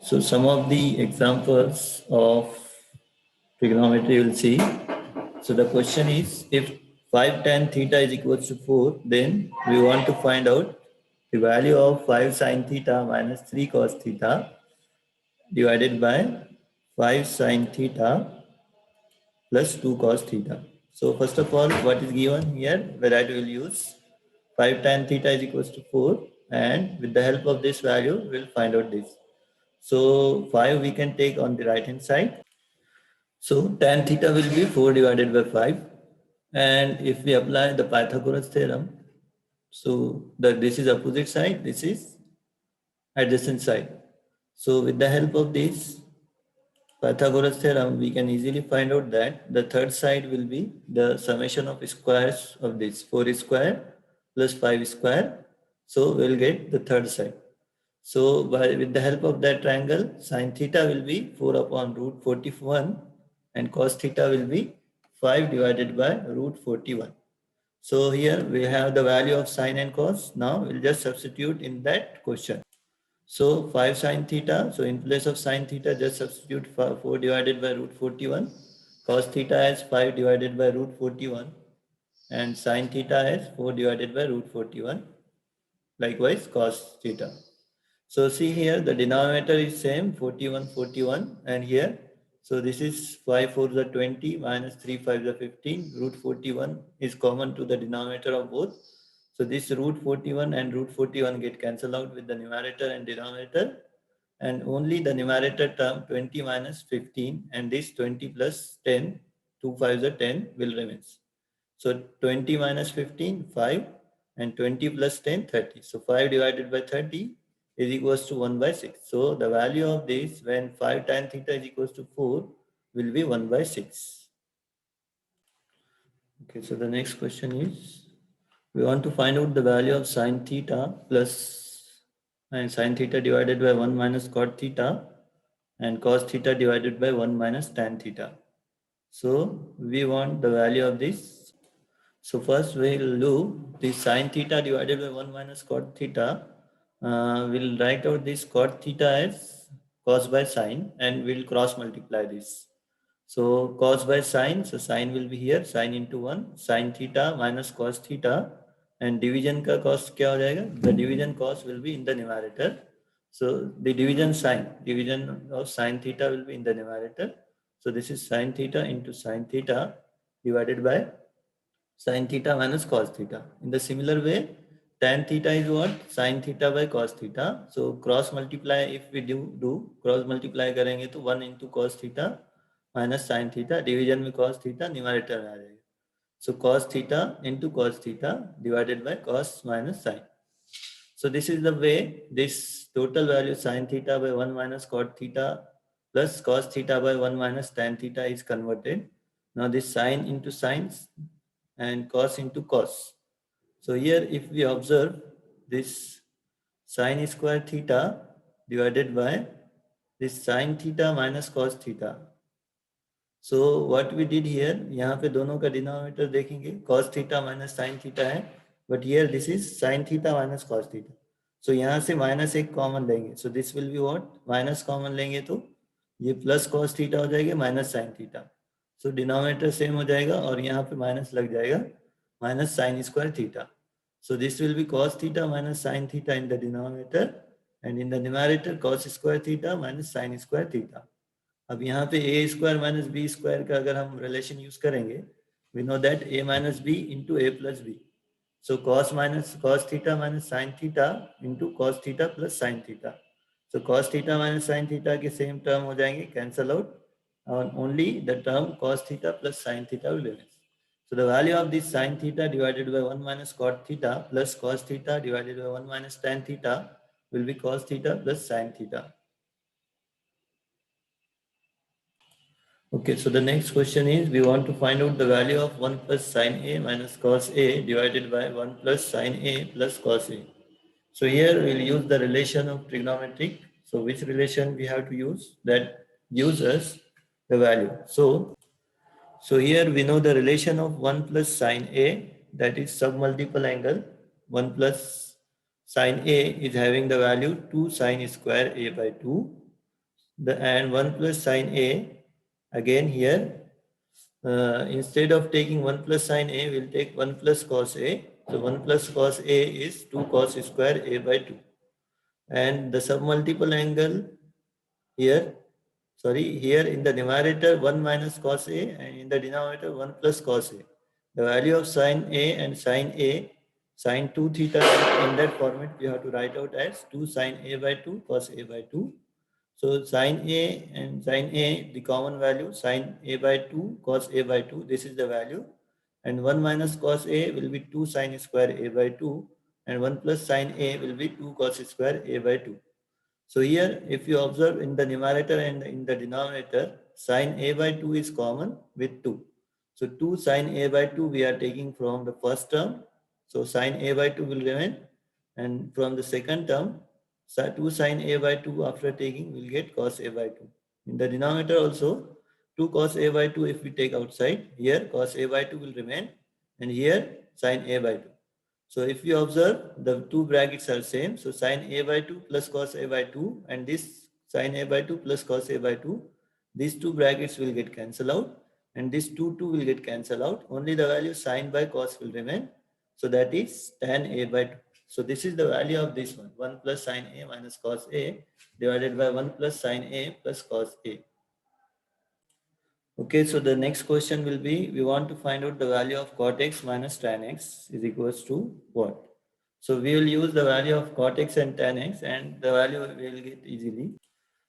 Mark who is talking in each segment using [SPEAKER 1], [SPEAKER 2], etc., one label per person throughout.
[SPEAKER 1] So some of the examples of trigonometry you will see. So the question is, if 5 tan theta is equals to 4, then we want to find out the value of 5 sin theta minus 3 cos theta divided by 5 sin theta plus 2 cos theta. So first of all, what is given here, where we will use 5 tan theta is equals to 4, and with the help of this value, we will find out this. So 5 we can take on the right hand side. So tan theta will be 4 divided by 5. And if we apply the Pythagoras theorem, so this is opposite side, this is adjacent side. So with the help of this Pythagoras theorem, we can easily find out that the third side will be the summation of squares of this 4 square plus 5 square. So we'll get the third side. So with the help of that triangle, sin theta will be 4 upon root 41 and cos theta will be 5 divided by root 41. So here we have the value of sin and cos. Now we'll just substitute in that question. So 5 sin theta, so in place of sin theta, just substitute 4 divided by root 41. Cos theta as 5 divided by root 41 and sin theta as 4 divided by root 41. Likewise cos theta. So see here the denominator is same 41 41 and here so this is 5 4 the 20 minus 3 5 the 15 root 41 is common to the denominator of both. So this root 41 and root 41 get cancelled out with the numerator and denominator and only the numerator term 20 minus 15 and this 20 plus 10 2 5 the 10 will remain. So 20 minus 15 5 and 20 plus 10 30. So 5 divided by 30 is equals to 1 by 6. So the value of this when 5 tan theta is equals to 4 will be 1 by 6. Okay, so the next question is, we want to find out the value of sin theta plus and sin theta divided by 1 minus cot theta and cos theta divided by 1 minus tan theta. So we want the value of this. So first we'll do the sin theta divided by 1 minus cot theta. We'll write out this cot theta as cos by sin and we'll cross multiply this. So cos by sin, so sin will be here, sin into 1, sin theta minus cos theta and division का cos क्या हो जाएगा? The division cos will be in the numerator. So the division of sin theta will be in the numerator. So this is sin theta into sin theta divided by sin theta minus cos theta. In the similar way, tan theta is what? Sin theta by cos theta. So cross multiply if we do cross multiply करेंगे तो 1 into cos theta minus sin theta division में cos theta numerator में आ जाएगा. So cos theta into cos theta divided by cos minus sin. So this is the way this total value sin theta by 1 minus cot theta plus cos theta by 1 minus tan theta is converted. Now this sin into sines and cos into cos. So here if we observe this sin square theta divided by this sin theta minus cos theta. So what we did here, यहाँ पे दोनों का denominator देखेंगे cos theta minus sin theta है, but here this is sin theta minus cos theta. So यहाँ से minus एक common लेंगे, so this will be what? Minus common लेंगे तो ये plus cos theta हो जाएगा minus sin theta. So denominator same हो जाएगा और यहाँ पे minus लग जाएगा minus sin square theta. So this will be cos theta minus sin theta in the denominator and in the numerator cos square theta minus sin square theta. अब यहाँ पे a square minus b square का अगर हम relation use करेंगे, we know that a minus b into a plus b. So cos theta minus sin theta into cos theta plus sin theta. So cos theta minus sin theta के same term हो जाएंगे, cancel out, and only the term cos theta plus sin theta will remain. So the value of this sin theta divided by 1 minus cot theta plus cos theta divided by 1 minus tan theta will be cos theta plus sin theta. Okay, so the next question is, we want to find out the value of 1 plus sin A minus cos A divided by 1 plus sin A plus cos A. So here we'll use the relation of trigonometric. So which relation we have to use? That gives us the value. So here we know the relation of 1 plus sin A, that is submultiple angle. 1 plus sin A is having the value 2 sin square A by 2. and 1 plus sine A. Again here, instead of taking 1 plus sine A, we'll take 1 plus cos A. So 1 plus cos A is 2 cos square A by 2. And the submultiple angle here, here in the numerator 1 minus cos A, and in the denominator 1 plus cos A. The value of sine A and sine A, sine 2 theta, in that format we have to write out as 2 sine A by 2 cos A by 2. So sine A and sine A, the common value, sine A by 2 cos A by 2, this is the value. And 1 minus cos A will be 2 sine square A by 2, and 1 plus sine A will be 2 cos square A by 2. So here, if you observe in the numerator and in the denominator, sine A by 2 is common with 2. So 2 sine A by 2 we are taking from the first term. So sine A by 2 will remain. And from the second term, 2 sine A by 2 after taking will get cos A by 2. In the denominator also, 2 cos A by 2 if we take outside, here cos A by 2 will remain. And here sine A by 2. So if you observe, the two brackets are same. So sine A by 2 plus cos A by 2, and this sine A by 2 plus cos A by 2, these two brackets will get cancelled out, and this 2 will get cancelled out. Only the value sine by cos will remain. So that is tan A by 2. So this is the value of this one, 1 plus sine A minus cos A divided by 1 plus sine A plus cos A. Okay, so the next question will be, we want to find out the value of cot x minus tan x is equals to what? So we will use the value of cot x and tan x, and the value we will get easily.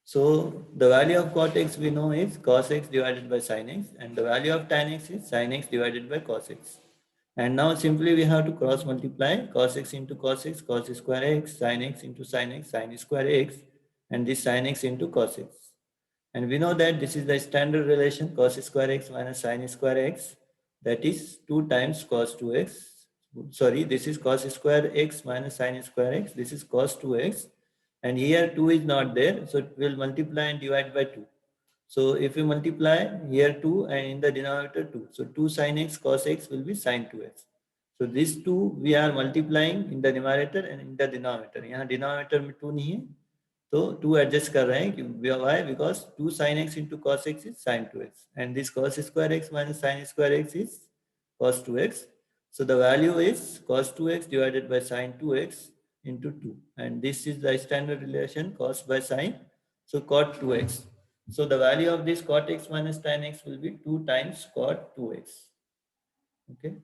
[SPEAKER 1] So the value of cot x we know is cos x divided by sin x, and the value of tan x is sin x divided by cos x. And now simply we have to cross multiply cos x into cos x, cos square x, sin x into sin x, sin square x, and this sin x into cos x. And we know that this is the standard relation cos square x minus sin square x, that is 2 times cos 2x. Sorry, this is cos square x minus sin square x, this is cos 2x, and here 2 is not there, so it will multiply and divide by 2. So if you multiply here 2 and in the denominator 2, so 2 sin x cos x will be sin 2x. So these two we are multiplying in the numerator and in the denominator. यहाँ denominator में 2 नहीं है, तो 2 adjust कर रहे हैं. Why? Because 2 sin x into cos x is sin 2x, and this cos square x minus sin square x is cos 2x. So the value is cos 2x divided by sin 2x into 2, and this is the standard relation cos by sin, so cot 2x. So the value of this cot x minus tan x will be 2 times cot 2x. Okay.